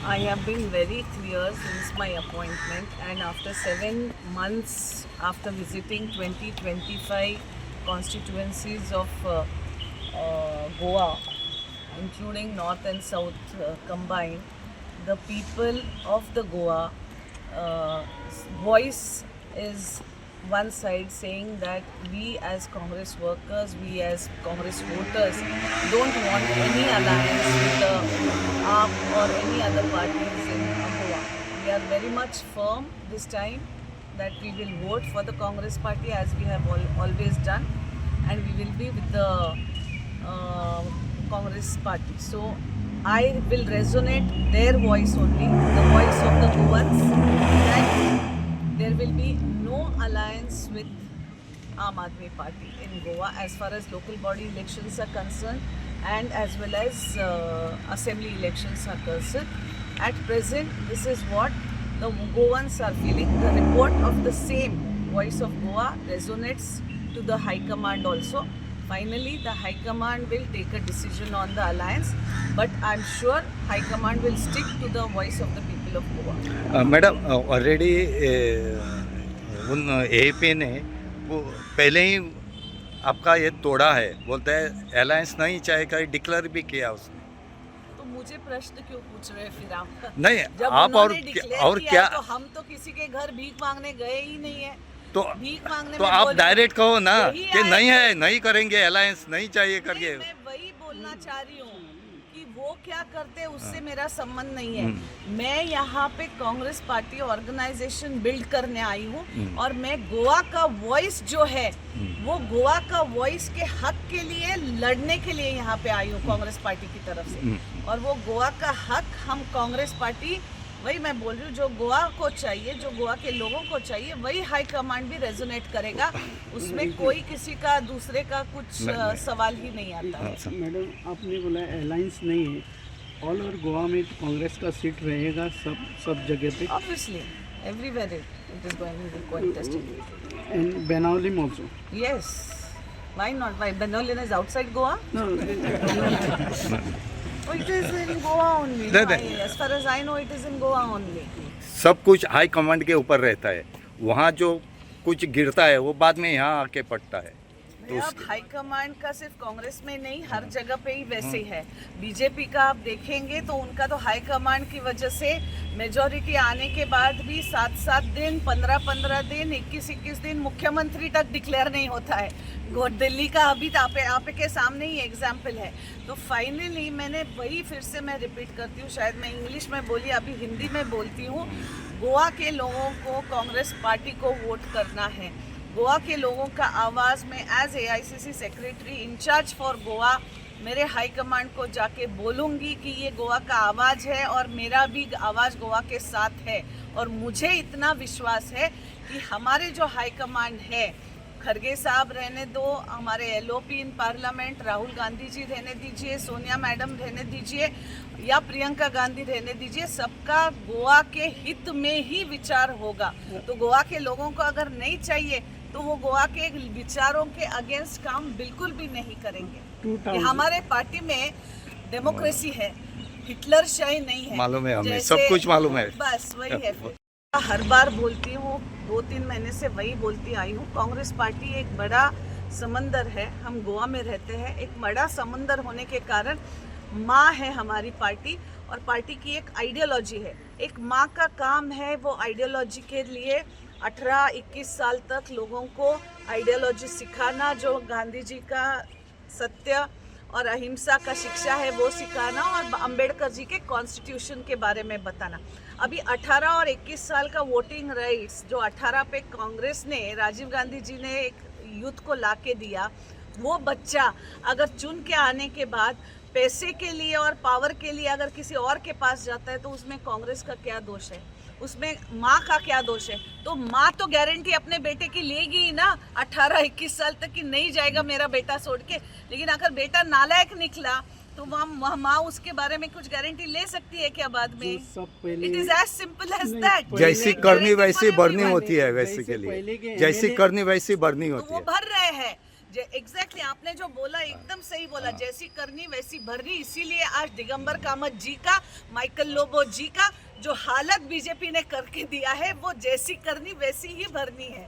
I have been very clear since my appointment, and after 7 months after visiting 20-25 constituencies of Goa, including North and South combined, the people of the Goa voice is one side saying that we as Congress workers, we as Congress voters don't want any alliance with the AAP or any other parties in Goa. We are very much firm this time that we will vote for the Congress party as we have always done, and we will be with the Congress party. So I will resonate their voice only, the voice of the Goans, that there will be no alliance with Aam Aadmi Party in Goa as far as local body elections are concerned, and as well as assembly elections are concerned. At present, this is what the Goans are feeling. The report of the same voice of Goa resonates to the High Command also. Finally, the High Command will take a decision on the alliance, but I'm sure High Command will stick to the voice of the people of Goa. Madam already उन AP ने वो पहले ही आपका ये तोड़ा है, बोलता है अलायंस नहीं चाहेगा, डिक्लेयर भी किया उसने। तो मुझे प्रश्न क्यों पूछ रहे हैं फिर आप? नहीं, जब आप उन्होंने declare और किया क्या तो हम तो किसी के घर भीख मांगने गए ही नहीं है। तो भीख मांगने तो में आप बोल- डायरेक्ट कहो ना यही कि आए नहीं थे। है, नहीं करेंगे, अलायंस नहीं चाहिए करके। मैं वही बोलना चाह रही हूँ कि वो क्या करते उससे मेरा संबंध नहीं है। मैं यहाँ पे कांग्रेस पार्टी ऑर्गेनाइजेशन बिल्ड करने आई हूँ, और मैं गोवा का वॉइस जो है वो गोवा का वॉइस के हक के लिए लड़ने के लिए यहाँ पे आई हूँ कांग्रेस पार्टी की तरफ से। और वो गोवा का हक हम कांग्रेस पार्टी, वही मैं बोल रही हूँ, जो गोवा को चाहिए, जो गोवा के लोगों को चाहिए, वही हाई कमांड भी रेजोनेट करेगा। उसमें कोई किसी का दूसरे का कुछ सवाल ही नहीं आता है। मैडम, आपने बोला अलायंस नहीं है, ऑल ओवर गोवा में कांग्रेस का सीट रहेगा सब जगह पे, Obviously, everywhere it is going to be contested. And Benaulim also. Yes, why not? Why Benolin is outside Goa? No, Oh, it is in Goa only. नहीं, No, नहीं। as far as I know, it is in Goa only. सब कुछ high command के ऊपर रहता है, वहाँ जो कुछ गिरता है वो बाद में यहाँ आके पड़ता है। तो अब हाई कमांड का सिर्फ कांग्रेस में नहीं, हर जगह पे ही वैसे ही है। बीजेपी का आप देखेंगे तो उनका तो हाई कमांड की वजह से मेजॉरिटी आने के बाद भी 7-7 दिन, 15-15 दिन, 21-21 दिन मुख्यमंत्री तक डिक्लेयर नहीं होता है। दिल्ली का अभी आप के सामने ही एग्जाम्पल है। तो फाइनली मैंने वही फिर से मैं रिपीट करती हूँ, शायद मैं इंग्लिश में बोली, अभी हिंदी में बोलती हूँ। गोवा के लोगों को कांग्रेस पार्टी को वोट करना है। गोवा के लोगों का आवाज़ में as AICC secretary incharge for Goa मेरे हाई कमांड को जाके बोलूँगी कि ये गोवा का आवाज़ है और मेरा भी आवाज़ गोवा के साथ है। और मुझे इतना विश्वास है कि हमारे जो हाई कमांड है, खरगे साहब रहने दो, हमारे LOP in parliament Rahul Gandhi ji रहने दीजिए, सोनिया मैडम रहने दीजिए, या प्रियंका गांधी रहने दीजिए, सबका गोवा के हित में ही विचार होगा। तो गोवा के लोगों को अगर नहीं चाहिए तो वो गोवा के विचारों के अगेंस्ट काम बिल्कुल भी नहीं करेंगे। कि हमारे पार्टी में डेमोक्रेसी है, हिटलर शाही नहीं है। मालूम है हमें, जैसे- सब कुछ मालूम है। बस वही है। हर बार बोलती हूँ, 2-3 महीने से वही बोलती आई हूँ, कांग्रेस पार्टी एक बड़ा समंदर है। हम गोवा में रहते हैं, एक बड़ा समंदर होने के कारण माँ है हमारी पार्टी, और पार्टी की एक आइडियोलॉजी है। एक माँ का काम है वो आइडियोलॉजी के लिए 18-21 साल तक लोगों को आइडियोलॉजी सिखाना, जो गांधी जी का सत्य और अहिंसा का शिक्षा है वो सिखाना, और अंबेडकर जी के कॉन्स्टिट्यूशन के बारे में बताना। अभी 18 और 21 साल का वोटिंग राइट्स जो 18 पे कांग्रेस ने, राजीव गांधी जी ने एक यूथ को लाके दिया, वो बच्चा अगर चुन के आने के बाद पैसे के लिए और पावर के लिए अगर किसी और के पास जाता है तो उसमें कांग्रेस का क्या दोष है? उसमें माँ का क्या दोष है? तो माँ तो गारंटी अपने बेटे की लेगी ही ना 18-21 साल तक, कि नहीं जाएगा मेरा बेटा छोड़ के। लेकिन अगर बेटा नालायक निकला तो वहाँ माँ उसके बारे में कुछ गारंटी ले सकती है क्या बाद में? सब पहले it is as simple as that. जैसी करनी वैसी भरनी होती है, वैसे के पहले लिए के जैसी MLA करनी वैसी भरनी तो होती वो है। भर रहे हैं। एग्जैक्टली आपने जो बोला एकदम सही बोला, जैसी करनी वैसी भरनी। इसीलिए आज दिगंबर कामत जी का, माइकल लोबो जी का जो हालत बीजेपी ने करके दिया है, वो जैसी करनी वैसी ही भरनी है।